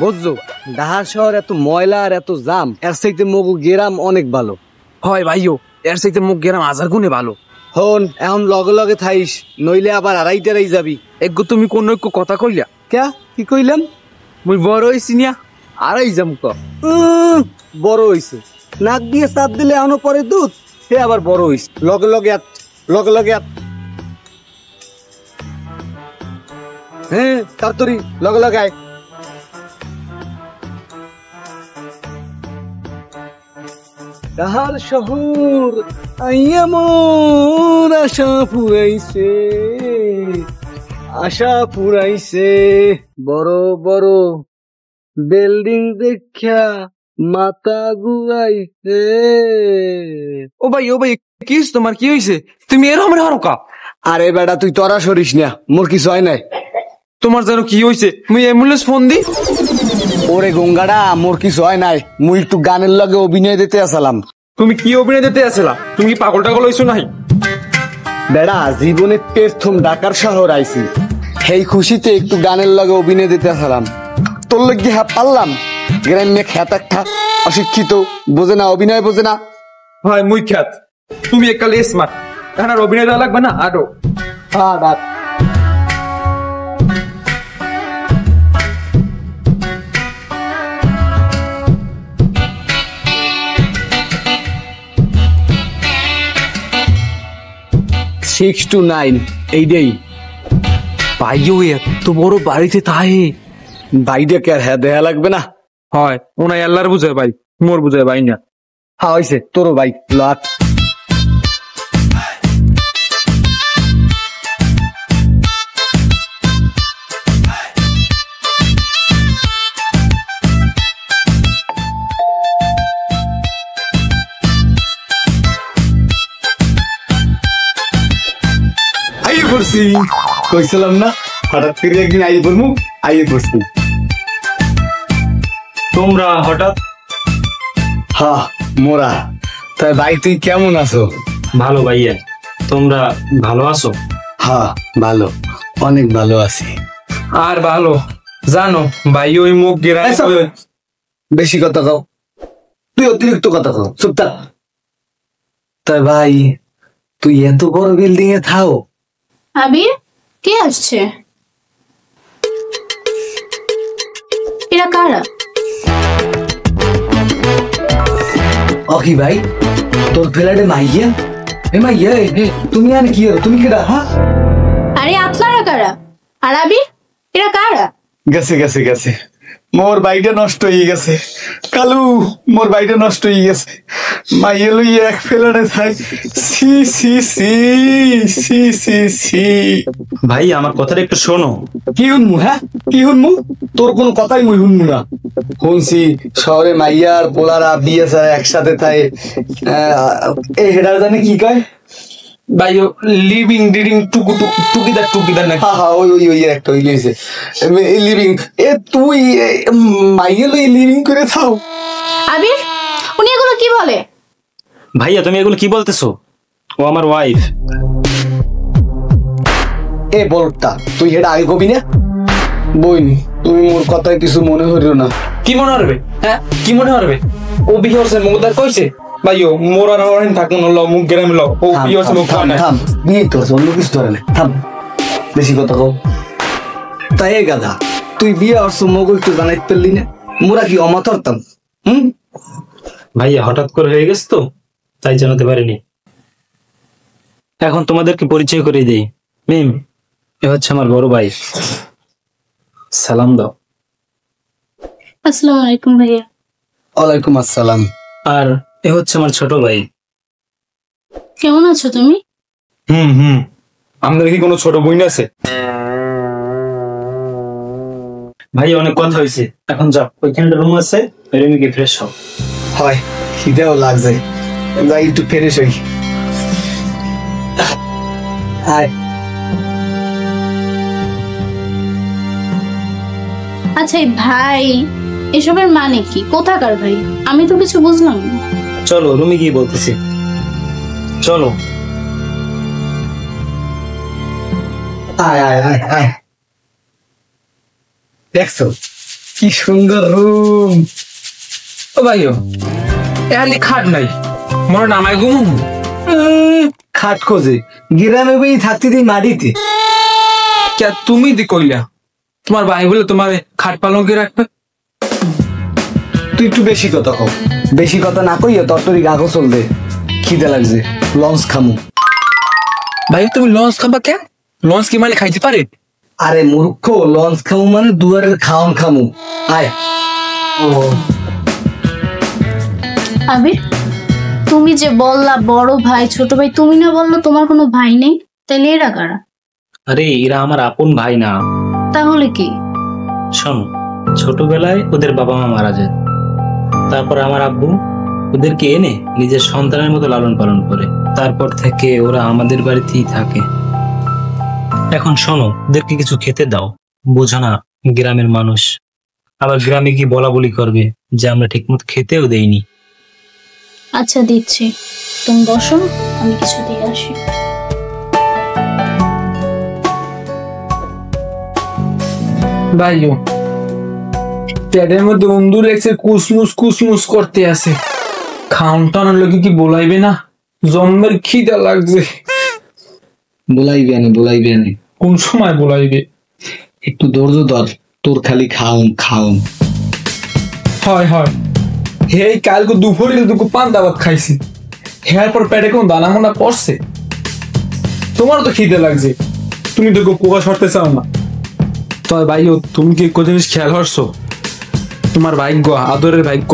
বুঝছো, ঢাকা শহর এত ময়লা আর এত জাম, এর চাইতে মগু গ্রাম অনেক ভালো। হয় ভাইও, এর চাইতে মুখ গ্রাম 1000 গুণে ভালো। হন এখন লগে লগে থাইস, নইলে আবার আড়াইটারাই যাবি। এগো তুমি কোন কথা কইলা? ক্যা কি কইলাম? মুই বড় হইছি নিয়া আড়াই যাম ক। বড় হইছে, নাক দিয়ে চাপ দিলে এখনো পরে দুধ, সে আবার বড় হইছে। লগে লগে লগে লগে হ্যাঁ তাড়াতাড়ি লগে লগে আয়। তাহার শহর আইয়া মোর আশা ফুরাইছে, আশা ফুরাইছে। বড় বড় বিল্ডিং দেখা মাথা ঘুরাইছে। ও ভাই কি তোমার কি হইছে? তুমি এরকম হারকা? আরে বেটা তুই তোরা সরিস না, মোর কিছু হয় নাই। তোমার যেন কি হইছে? মুই অ্যাম্বুলেন্স ফোন দি। ওরে গঙ্গাটা, মোর কিছু হয় নাই, মুই একটু গানের লগে অভিনয় দিতে আসলাম। তুমি কি অভিনয় দিতে আসলা? তুমি কি পাগল টাগল হইছো নাই? বেড়া জীবনে প্রথম ঢাকার শহর আইছি, সেই খুশিতে একটু গানের লগে অভিনয় দিতে আসলাম। তোর লগে হ্যাঁ পারলাম, গ্রামে খ্যাত একটা অশিক্ষিত, বোঝে না অভিনয় বোঝে না। হয় মুই খ্যাত, তুমি একালে স্মার্ট, এখন আর অভিনয় দেওয়া লাগবে না আরো। হ্যাঁ বাদ। সিক্স টু নাইন এইটাই। ভাইও এত বড় বাড়িতে তাই ভাইটা কে আর হ্যাঁ দেয়া লাগবে না? হয় ওনাই আল্লাহর বুঝায় ভাই, মোর বুঝায় ভাই না। হ্যাঁ হয়েছে তোরও ভাই লাট। আইয়ে পড়ছি, কইছিলাম না হঠাৎ করে একদিন আইয়ে পড়বো, আইয়ে পড়ছি। তোমরা হঠাৎ? হ্যাঁ মোরা। তাই ভাই তুই কেমন আছো? ভালো ভাইয়া, তোমরা ভালো আছো? হ্যাঁ ভালো, অনেক ভালো আছি। আর ভালো জানো ভাই, ওই মুখ গেরাই বেশি কথা কও, তুই অতিরিক্ত কথা কও, চুপ থাক। তাই ভাই তুই এত বড় বিল্ডিং এ থাও? আবির, কে আসছে? এরা কারা? অকি ভাই তোর ফ্ল্যাটে মাইয়া? এ মাইয়া তুমি আর কি তুমি কেডা? হ্যাঁ আরে আপনারা কারা? আর আবির, এরা কারা? গেছে গেছে গেছে, মোর বাড়িটা নষ্ট হয়ে গেছে। কালু মোর বাড়িটা নষ্ট হয়ে গেছে, মাইয়া লইয়া এক ফ্ল্যাটে থাই। সি সি সি সি সি সি। ভাই আমার কথাটা একটু শোনো। কি শুনমু? হ্যাঁ কি শুনমু? তোর কোনো কথাই মুই শুনমু না। শুনছি শহরে মাইয়া আর পোলারা বিয়ে ছাড়া একসাথে থাকে, এই হেডা জানে কি কয়? ভাই লিভিং ডিডিং টুকিদার না। হ্যাঁ হ্যাঁ ওই ওই ওই একটা ওই লইছে লিভিং। এ তুই মাইয়া লই লিভিং করে থাও? আবির, উনি এগুলো কি বলে? ভাইয়া তুমি এগুলো কি বলতেছো? ও আমার ওয়াইফ। এ বলটা তুই হেডা আগে কবি না? বইন তুমি মোর কথায় কিছু মনে হইল না? কি মনে হবে? হ্যাঁ কি মনে হবে? ও বিয়ে হচ্ছে মুখদার কইছে ভাইও, মোর আর আমার থাকুন ল মুখ গেরাম ল। ও বিয়ে হচ্ছে মুখ থাম থাম, বিয়ে তো অন্য কিছু ধরে না, থাম বেশি কথা কও। তাই গাধা তুই বিয়ে আর মগু একটু জানাই পারলি না? মোরা কি অমাতরতাম? ভাইয়া হঠাৎ করে হয়ে গেছে তো, তাই জানাতে পারিনি। এখন তোমাদেরকে পরিচয় করে দেই। মিম, এ হচ্ছে আমার বড় ভাই, সালাম দাও। আসসালামু আলাইকুম ভাইয়া। ওয়ালাইকুম আসসালাম। আর এ হচ্ছে আমার ছোট ভাই। কেমন আছো তুমি? আমাদের কি কোনো ছোট বোন আছে? ভাই অনেক কথা হয়েছে, এখন যাও, ওইখানটা রুম আছে, রুমে গিয়ে ফ্রেশ হও। হয় খিদেও লাগছে, যাই একটু ফ্রেশ হই। হাই। আচ্ছা এই ভাই এসবের মানে কি? কোথাকার ভাই? আমি তো কিছু বুঝলাম না। চলো রুমে গিয়ে বলতেছি, চলো। আয় আয় আয় আয়। দেখছো কি সুন্দর রুম। ও ভাইও এখানে খাট নাই, মনে নামাই ঘুম। খাট খোঁজে গ্রামে বই থাকতে দিই মাটিতে। কে তুমি দি কইলা তোমার ভাই বলে তোমার খাট পালঙ্কে রাখবে? তুই একটু বেশি কথা কও, বেশি কথা না কইয়া তরতরি গাগো চলবে। খিদে লাগছে, লঞ্চ খামু। ভাই তুমি লঞ্চ খাবা কে? লঞ্চ কি মানে খাইতে পারে? আরে মূর্খ, লঞ্চ খামু মানে দুয়ারের খাওন খামু। আয়। ও আবির, তুমি যে বললা বড় ভাই ছোট ভাই, তুমি না বললো তোমার কোনো ভাই নেই, তাহলে এরা কারা? আরে এরা আমার আপন ভাই না। তাহলে কি? শোনো, ছোটবেলায় ওদের বাবা মা মারা যায়, তারপর আমার আব্বু ওদেরকে এনে নিজের সন্তানের মতো লালন পালন করে, তারপর থেকে ওরা আমাদের বাড়িতেই থাকে। এখন শোনো, ওদেরকে কিছু খেতে দাও। বোঝো না গ্রামের মানুষ, আবার গ্রামে কি বলা বলি করবে যে আমরা ঠিকমতো খেতেও দেইনি। আচ্ছা দিচ্ছি, তুমি বসো, আমি কিছু দিয়ে আসি। ভাইও পেটের মধ্যে অন্দুর এসে কুসমুস কুসমুস করতে আছে। খাউন টানোর লোকে কি বলাইবে না? জন্মের খিদা লাগছে। বলাইবে আনে, বলাইবে আনে। কোন সময় বলাইবে? একটু ধৈর্য ধর, তোর খালি খাওন খাওন। হয় হয়, হেই কালকে দুপুরে দুপুর পান্তা ভাত খাইছি, হেয়ার পর পেটে কোন দানা মোনা পড়ছে। তোমার তো খিদে লাগছে, তুমি তো প্রকাশ করতে চাও না। তবে ভাইও তুমি কি কোন জিনিস খেয়াল করছো? তোমার ভাগ্য, আদরের ভাগ্য,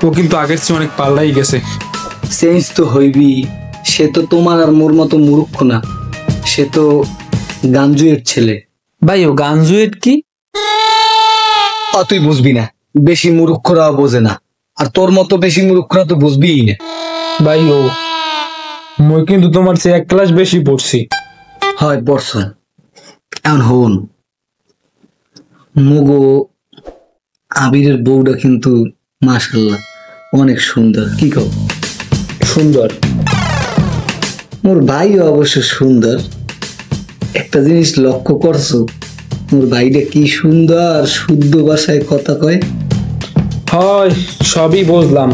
ও কিন্তু আগের চেয়ে অনেক পাল্লাই গেছে। চেঞ্জ তো হইবি। সে তো তোমার আর মোর মতো মূর্খ না, সে তো গাঞ্জুয়ের ছেলে। ভাইও গাঞ্জুয়েট কি? তুই বুঝবি না, বেশি মূর্খরাও বোঝে না, আর তোর মতো বেশি মূর্খরা তো বুঝবিই না। ভাইও মই কিন্তু তোমার চেয়ে এক ক্লাস বেশি পড়ছি। হয় পড়ছ। এখন হন, মগো আবিরের বউটা কিন্তু মাশাআল্লাহ অনেক সুন্দর। কি কও? সুন্দর? মোর ভাইও অবশ্য সুন্দর। একটা জিনিস লক্ষ্য করছো, মোর ভাইটা কি সুন্দর শুদ্ধ ভাষায় কথা কয়। হয় সবই বুঝলাম,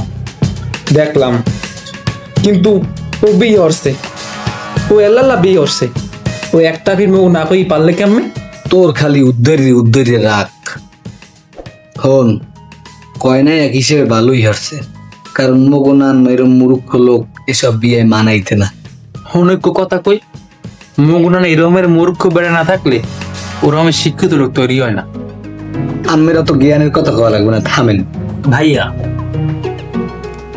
দেখলাম, কিন্তু ও বিয়ে করছে, ও এল্লাল্লাহ বিয়ে করছে, ও একটা ফিল্মে ও না কই পারলে কেমনে? তোর খালি উদ্ধরে রাখ। হন, কয় না এক হিসেবে ভালোই হারছে, কারণ মগনান এরম মূর্খ লোক এসব বিয়ে মানাইতে না। অনেক কথা কই, মগুনান এরমের মূর্খ বেড়ে না থাকলে ওরমের শিক্ষিত লোক তৈরি হয় না। আমেরা তো জ্ঞানের কথা কওয়া লাগবে না, থামেন। ভাইয়া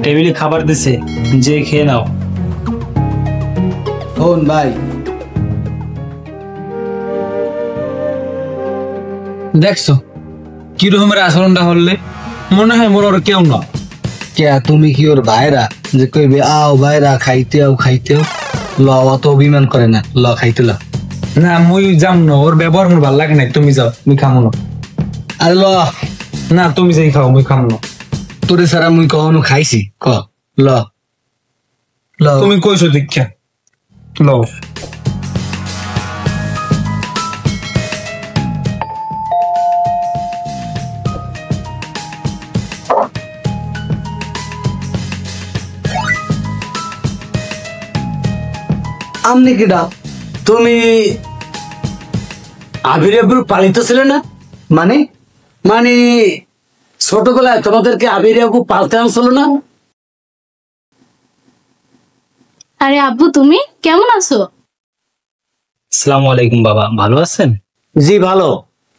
টেবিলে খাবার দিছে, যে খেয়ে নাও। হন ভাই, দেখছো কিরকমের আচরণটা হলে? মনে হয় মোর আর কেউ না। কে তুমি কি ওর ভাইরা যে কইবে আও ভাইরা খাইতে আও খাইতে আও? ল, অত অভিমান করে না, ল খাইতে ল। না মুই যাম না, ওর ব্যবহার মোর ভাল লাগে না। তুমি যাও, মুই খামো না। আরে ল না তুমি যাই খাও, মুই খামো না। তোরে সারা মুই কখনো খাইছি? ক ল ল। তুমি কইছো দীক্ষা লও। আমনি কিডা? তুমি আবির আব্বুর পালিত ছিলে না? মানে মানে ছোটবেলায় তোমাদেরকে আবির আব্বু পালতে আনছিল না? আরে আব্বু, তুমি কেমন আছো? আসসালামু আলাইকুম বাবা, ভালো আছেন? জি ভালো,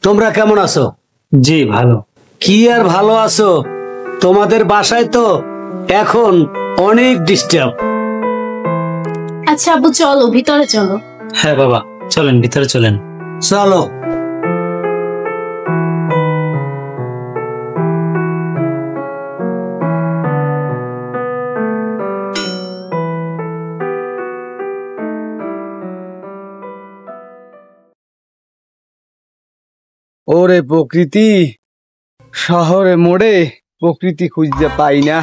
তোমরা কেমন আছো? জি ভালো। কি আর ভালো আছো, তোমাদের বাসায় তো এখন অনেক ডিস্টার্ব। আচ্ছা আব্বু, চলো ভিতরে চলো। হ্যাঁ বাবা, চলেন ভিতরে চলেন। চলো। ওরে প্রকৃতি, শহরে মোড়ে প্রকৃতি খুঁজতে পাই না।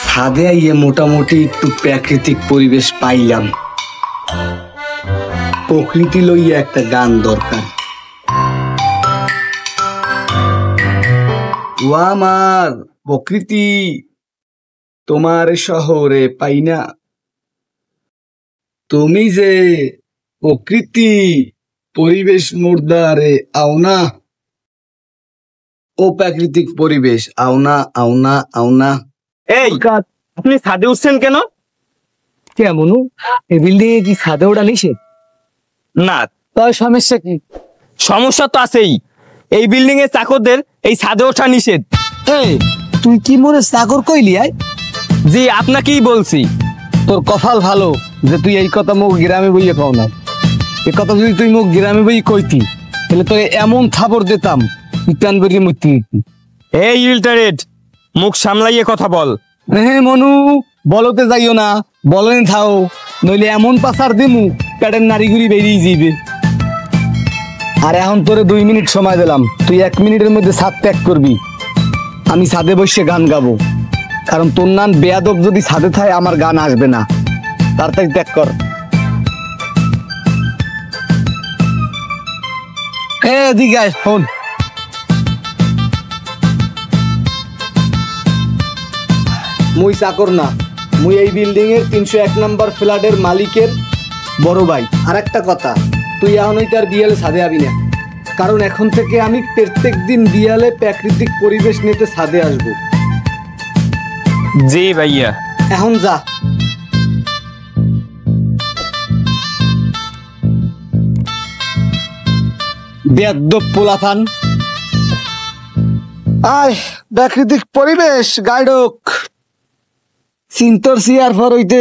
ছাদে আইয়ে মোটামুটি একটু প্রাকৃতিক পরিবেশ পাইলাম। প্রকৃতি লইয়া একটা গান দরকার। ও আমার প্রকৃতি, তোমার শহরে পাই না, তুমি যে প্রকৃতি পরিবেশ মুর্দারে আও না, ও প্রাকৃতিক পরিবেশ আও না, আও না, আও না। এই আপনি ছাদে উঠছেন কেন? কেমন এই বিল্ডিং এ কি ছাদে ওঠা নিষেধ? না, তার সমস্যা কি? সমস্যা তো আছেই। এই বিল্ডিং এর চাকরদের এই ছাদে ওঠা নিষেধ। এই তুই কি মনে চাকর কইলি? আয় জি, আপনাকেই বলছি। তোর কপাল ভালো যে তুই এই কথা মুখ গ্রামে বইয়ে পাও না। এই কথা যদি তুই মুখ গ্রামে বই কইতি তাহলে তোর এমন থাপড় দিতাম তুই প্যান বেরিয়ে মরতে দিতি। এই ইলটারেট, মুখ সামলাইয়ে কথা বল। হ্যাঁ মনু, বলতে যাইও না, বলেন থাও, নইলে এমন পাসার দিমু প্যাটের নারীগুলি বেরিয়ে যাইবে। আর এখন তোরে 2 মিনিট সময় দিলাম, তুই 1 মিনিটের মধ্যে ছাদ ত্যাগ করবি। আমি ছাদে বসে গান গাবো, কারণ তোর নাম বেয়াদব যদি ছাদে থাকে আমার গান আসবে না। তাড়াতাড়ি ত্যাগ কর। এদিকে আয়, ফোন। মুই চাকর না, মুই এই বিল্ডিং এর 301 নম্বর ফ্ল্যাটের মালিকের বড় ভাই। আর একটা কথা, তুই এখন ওই তার বিয়ালে ছাদে আবি না, কারণ এখন থেকে আমি প্রত্যেক দিন বিয়ালে প্রাকৃতিক পরিবেশ নিতে ছাদে আসবো। জি ভাইয়া। এখন যা। বেয়াদব পোলাপান। আয় প্রাকৃতিক পরিবেশ গাইডক চিন্তর সিয়ার পর হইতে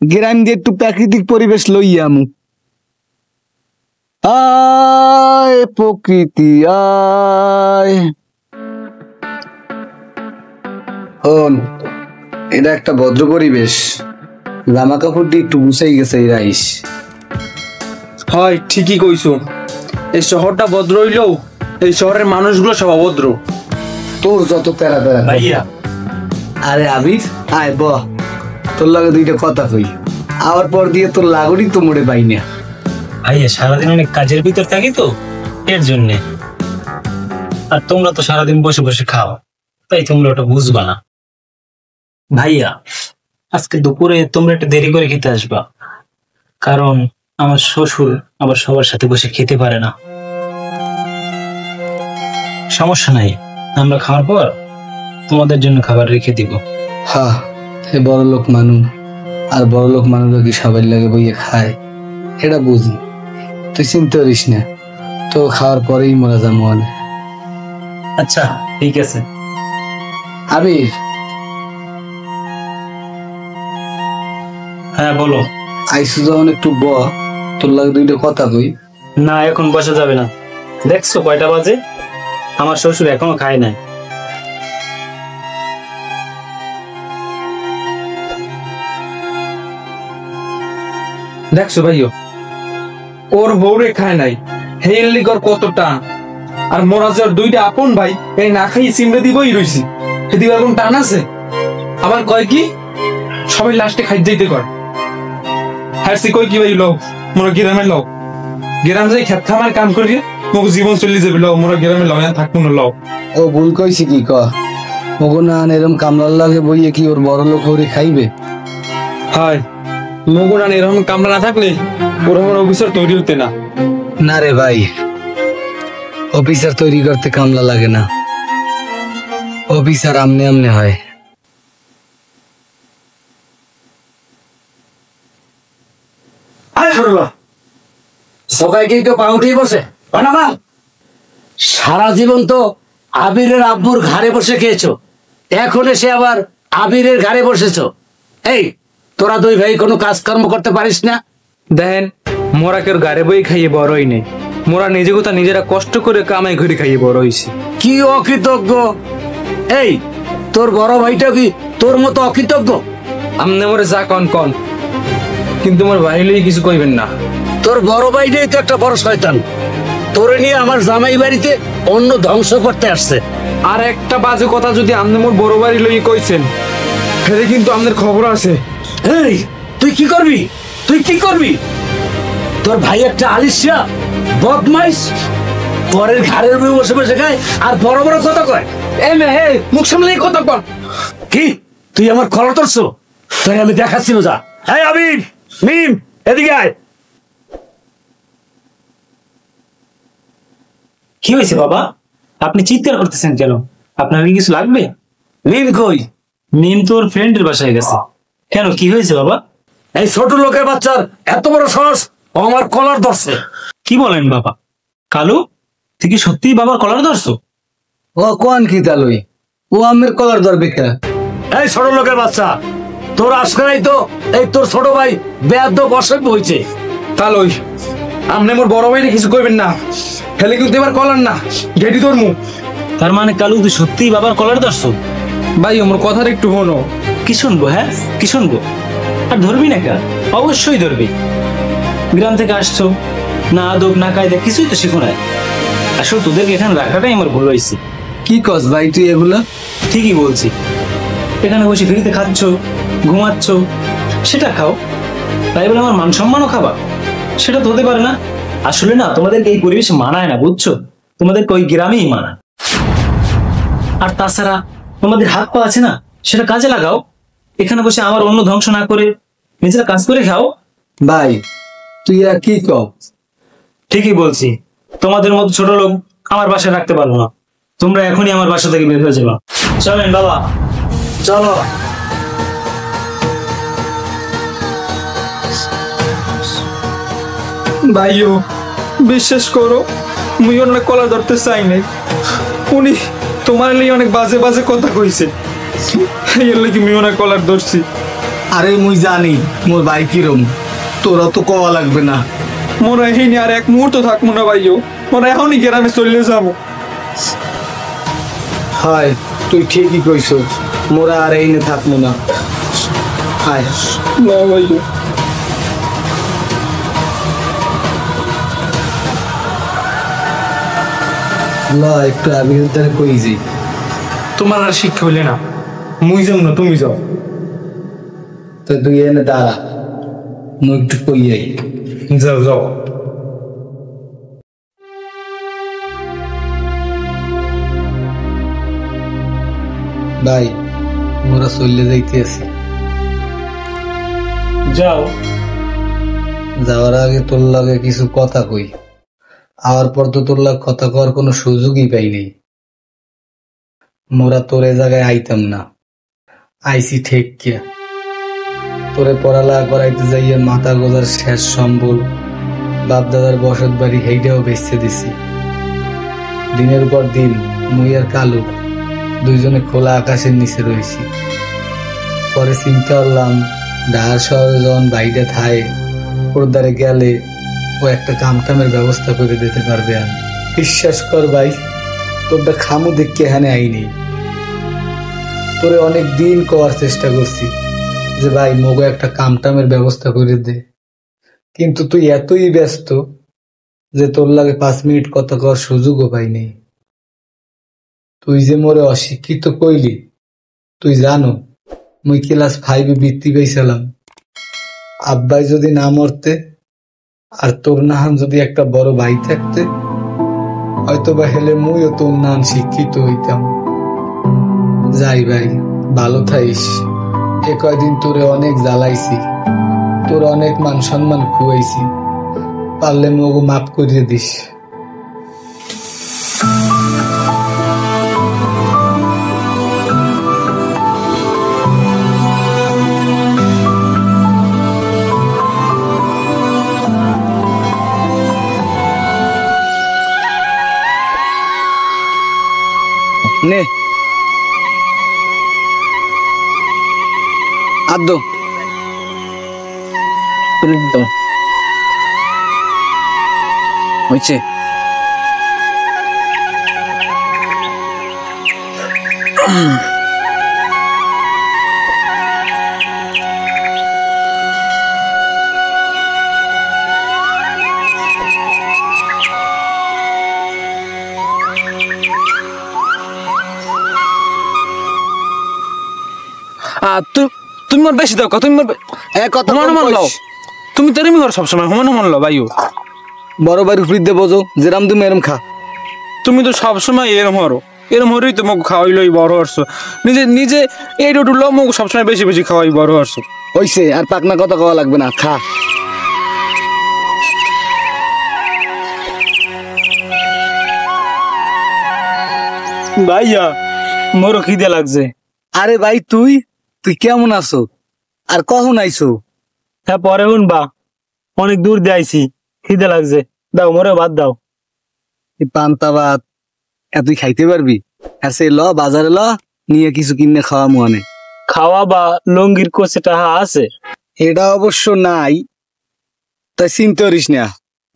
গ্রাম দিয়ে একটু প্রাকৃতিক পরিবেশ লইয়া আমু। আয় প্রকৃতি আয়। হন, এটা একটা ভদ্র পরিবেশ, জামা কাপড় দিয়ে একটু গুছাই গেছে এই রাইস। হয় ঠিকই কইছো, এই শহরটা ভদ্র হইলেও এই শহরের মানুষগুলো সব অভদ্র। তোর যত প্যারা প্যারা। ভাইয়া আরে আবির আয় বহ, তোর লাগে 2টা কথা কই। আবার পর দিয়ে তোর লাগড়ি তো মোড়ে পাই না। ভাইয়া সারাদিন অনেক কাজের ভিতর থাকি তো, এর জন্যে। আর তোমরা তো সারাদিন বসে বসে খাও, তাই তোমরা ওটা বুঝবা না। ভাইয়া আজকে দুপুরে তোমরা একটু দেরি করে খেতে আসবা, কারণ আমার শ্বশুর আবার সবার সাথে বসে খেতে পারে না। সমস্যা নাই, আমরা খাওয়ার পর তোমাদের জন্য খাবার রেখে দিব। হ্যাঁ, এ বড় লোক মানুষ, আর বড় লোক মানুষ কি সবাই লাগে বইয়ে খায় এটা বুঝি। তুই চিন্তা করিস না, তো খাওয়ার পরেই মরা যাবো। আচ্ছা ঠিক আছে। আবির, হ্যাঁ বলো। আইসু যখন একটু ব, তোর লাগে 2টা কথা কই। না এখন বসা যাবে না, দেখছো কয়টা বাজে, আমার শ্বশুর এখনো খায় নাই। দেখছো ভাইও, ওর বউরে খায় নাই, হেললি কর কতটা। আর মোরাজের 2টা আপন ভাই এই না খাই সিমড়ে দিবই রইছি, এদিকে কোন টান আছে? আবার কয় কি সবাই লাস্টে খাই যাইতে কর। হ্যাঁ সে কই কি ভাই লোক মোরা গ্রামের লোক, গ্রাম যাই খেত খামার কাম করি মোক জীবন চলি যাবে লোক, মোরা গ্রামের লোক থাকবো না লোক। ও ভুল কইছি কি ক? মগনান এরম কামলার লাগে বইয়ে কি ওর বড় লোক হরে খাইবে? হয় মগুরান এরকম কামরা না থাকলে ওরকম অফিসার তৈরি হতে না। না রে ভাই, অফিসার তৈরি করতে কামলা লাগে না, অফিসার আমনে আমনে হয়। সবাই কি কেউ পা উঠেই বসে? সারা জীবন তো আবিরের আব্বুর ঘাড়ে বসে খেয়েছো, এখন এসে আবার আবিরের ঘাড়ে বসেছো। এই তোরা 2 ভাই কোনো কাজকর্ম করতে পারিস না? দেখেন মোরা কেউ গাড়ি বই খাইয়ে বড়ই নেই, মোরা নিজে কথা নিজেরা কষ্ট করে কামাই করে খাইয়ে বড় হয়েছি। কি অকৃতজ্ঞ! এই তোর বড় ভাইটা কি তোর মতো অকৃতজ্ঞ? আমনে মোরে যা কন কন, কিন্তু মোর বাইরে কিছু কইবেন না। তোর বড় ভাইটাই তো একটা বড় শয়তান, তোরে নিয়ে আমার জামাই বাড়িতে অন্য ধ্বংস করতে আসছে। আর একটা বাজে কথা যদি আমনে মোর বড় বাড়ি লই কইছেন, ফেরে কিন্তু আমাদের খবর আছে। এই তুই কি করবি? তুই কি করবি? তোর ভাই একটা আলিশা বদমাইশ, পরের ঘাড়ের উপরে বসে বসে খায় আর বড় বড় কথা কয়। এই মে হে মুখ সামলে কথা বল। কি তুই আমার কলার ধরছো? তাই আমি দেখাচ্ছি যা। হ্যাঁ আবির, মিম, এদিকে আয়। কি হয়েছে বাবা? আপনি চিৎকার করতেছেন কেন? আপনার কি কিছু লাগবে? মিম কই? মিম তোর ফ্রেন্ডের বাসায় গেছে। কেন, কি হয়েছে বাবা? এই ছোট লোকের বাচ্চার এত বড় সাহস, ও আমার কলার ধরছে। কি বলেন বাবা? কালু, তুই কি সত্যিই বাবার কলার ধরছো? ও কোন কি তালুই, ও আমের কলার ধরবে কে? এই ছোট লোকের বাচ্চা, তোর আজকাই তো এই তোর ছোট ভাই বেয়াদ্দ বসে বইছে। তাহলে আপনি মোর বড় ভাইরে কিছু করবেন না, হেলে কিন্তু এবার কলার না ঘেটি তোর মুখ। তার মানে কালু, তুই সত্যিই বাবার কলার ধরছো? ভাই আমার কথাটা একটু শোনো। কি শুনবো? হ্যাঁ কি শুনবো? আর ধরবি না কেন? অবশ্যই ধরবি। গ্রাম থেকে আসছো, না আদব না কায়দা কিছুই তো শিখো নাই। আসলে তোদেরকে এখানে রাখাটাই আমার ভুল হয়েছে। কি কস ভাই তুই এগুলা? ঠিকই বলছি। এখানে বসে ফ্রিতে খাচ্ছ, ঘুমাচ্ছ, সেটা খাও, তাই বলে আমার মান সম্মানও খাবা? সেটা তো হতে পারে না। আসলে না, তোমাদেরকে এই পরিবেশে মানায় না, বুঝছো? তোমাদেরকে ওই গ্রামেই মানায়। আর তাছাড়া তোমাদের হাত পা আছে না, সেটা কাজে লাগাও। এখানে বসে আমার অন্য ধ্বংস না করে নিজেরা কাজ করে খাও। ভাই তুই আর কি কস? ঠিকই বলছি। তোমাদের মতো ছোট লোক আমার বাসায় রাখতে পারবো না। তোমরা এখনই আমার বাসা থেকে বের হয়ে যাবা। চলেন বাবা, চলো। ভাইও বিশ্বাস করো, মুই ওর না কলার ধরতে চাই নাই। উনি তোমার লিয়ে অনেক বাজে বাজে কথা কইছে, এর লাগি মুই ওনার কলার ধরছি। আরে মুই জানি মোর ভাই কিরম, তোরা তো কওয়া লাগবে না। মোরা এইনি আর এক মুহূর্ত থাকবো না ভাইও, মোরা এখনই গ্রামে চলে যাবো। হয় তুই ঠিকই কইছ, মোরা আর এইনে থাকবো না। হায় না ভাইও, না একটু আবির দ্বারা কই যাই। তোমার আর শিক্ষা হইলে না, মুই যাও না তুমি যাও। তো তুই এনে দাঁড়া, মুই একটু কই যাই। যাও যাও। ভাই মোরা চলে যাইতে আছি। যাও। যাওয়ার আগে তোর লাগে কিছু কথা কই। আওয়ার পর তো তোর লাগে কথা কওয়ার কোনো সুযোগই পাই নাই। মোরা তোর এ জায়গায় আইতাম না, আইসি ঠিক কে। তোরে পড়ালেখা করাইতে যাইয়া মাথা গোজার শেষ সম্বল, বাপ দাদার বসত বাড়ি হেইটাও বেচতে দিছি। দিনের পর দিন মুই আর কালু দুইজনে খোলা আকাশের নিচে রয়েছি। পরে চিন্তা করলাম ঢাকার শহরে যখন বাইরে থায় ওর দ্বারে গেলে ও একটা কামটামের ব্যবস্থা করে দিতে পারবে। আমি বিশ্বাস কর ভাই, তোরটা খামু দেখে এখানে আইনি। তোরে অনেক দিন করার চেষ্টা করছি যে ভাই মগো একটা কামটামের ব্যবস্থা করে দে, কিন্তু তুই এতই ব্যস্ত যে তোর লাগে 5 মিনিট কথা কওয়ার সুযোগও পাইনি। তুই যে মোরে অশিক্ষিত কইলি, তুই জানো মুই ক্লাস 5 বৃত্তি পেয়েছিলাম। আব্বাই যদি না মরতে আর তোর নাহান যদি একটা বড় ভাই থাকতে, হয়তো বা হেলে মুইও তোর নাম শিক্ষিত হইতাম। যাই ভাই, ভালো থাইস। এ কয়দিন তোরে অনেক জ্বালাইছি, তোর অনেক মান সম্মান খুয়াইছি, পারলে মগো মাফ করিয়ে দিস। নে আদো হয়েছে। তুমি মোর বেশি দাও, তুমি মোর এ কথা তোমার কম মান কইস। লও। তুমি তো এরমই করো সবসময়, সমান সমান লো ভাইও। বড় ভাইয়ের উপর দিয়ে বোঝো যেরাম তুমি এরম খা। তুমি তো সবসময় এরম হরো, এরম হরেই তো মোক খাওয়াইলই বড় হরছো। নিজে নিজে এই রুটু লো মোক সবসময় বেশি বেশি খাওয়াই বড় হরছো। হইছে, আর পাকনা কথা কওয়া লাগবে না, খা। ভাইয়া মোরও খিদে লাগছে। আরে ভাই তুই তুই কেমন আছো? আর কখন আইছো? হ্যাঁ পরে উনবা, অনেক দূর দিয়ে আইছি, খিদে লাগছে, দাও মোরে ভাত দাও। এই পান্তা ভাত তুই খাইতে পারবি? আর সে ল বাজারে ল, নিয়ে কিছু কিনে খাওয়া মনে। খাওয়া বা লঙ্গির কোচে টাহা আছে? এটা অবশ্য নাই, তাই চিন্তা করিস না,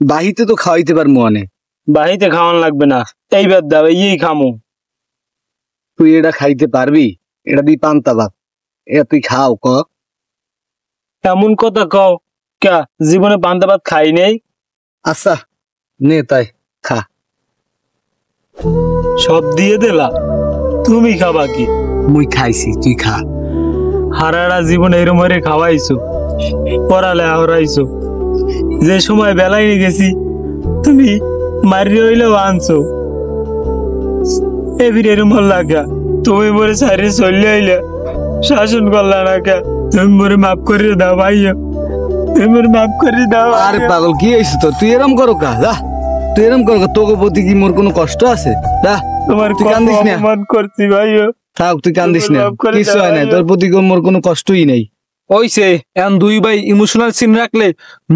বাহিতে তো খাওয়াইতে পার মনে। বাহিতে খাওয়ান লাগবে না, এইবার দাও, এই খামো। তুই এটা খাইতে পারবি? এটা দি পান্তা ভাত, এটা তুই খাও ক। এমন কথা কও কা, জীবনে পান্তা ভাত খাই নেই। আচ্ছা নে তাই খা। সব দিয়ে দিলা, তুমি খাবা কি? মুই খাইছি, তুই খা। হারারা জীবনে এরম হরে খাওয়াইছো, পড়ালে হারাইছো, যে সময় বেলায় গেছি তুমি মারি হইলেও আনছো। এবির এরম লাগা, তুমি মোরে সারি চলে আইলা, শাসন করলা না কা, তুমি মোরে মাফ করে দাও ভাইয়া, তুমি মোরে মাফ করে দাও। আরে পাগল কি হয়েছে তোর? তুই এরম করো কা, যা তুই এরম করো কা। তোকে প্রতি কি মোর কোনো কষ্ট আছে? যা তোমার তুই কান্দিস না, অপমান করছি ভাইয়া। থাক তুই কান্দিস না, মাফ করে কিছু দাও হয় না, ভাইয়া। তোর প্রতি মোর কোনো কষ্টই নেই। ওইসে এখন দুই ভাই ইমোশনাল সিন রাখলে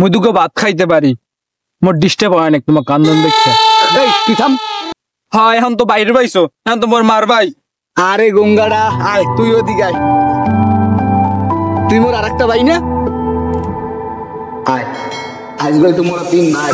মধুকে ভাত খাইতে পারি। মোর ডিস্টার্ব হয় না তোমার কান্দন দেখছে। এই তুই থাম। হ্যাঁ এখন তো বাইরে পাইছো, এখন তো মোর মার ভাই। আরে গঙ্গাড়া আয়, তুই ওদিকে আয়। তুই মোর আর একটা ভাই না? আয়, আজকাল তো মোরা তিন ভাই।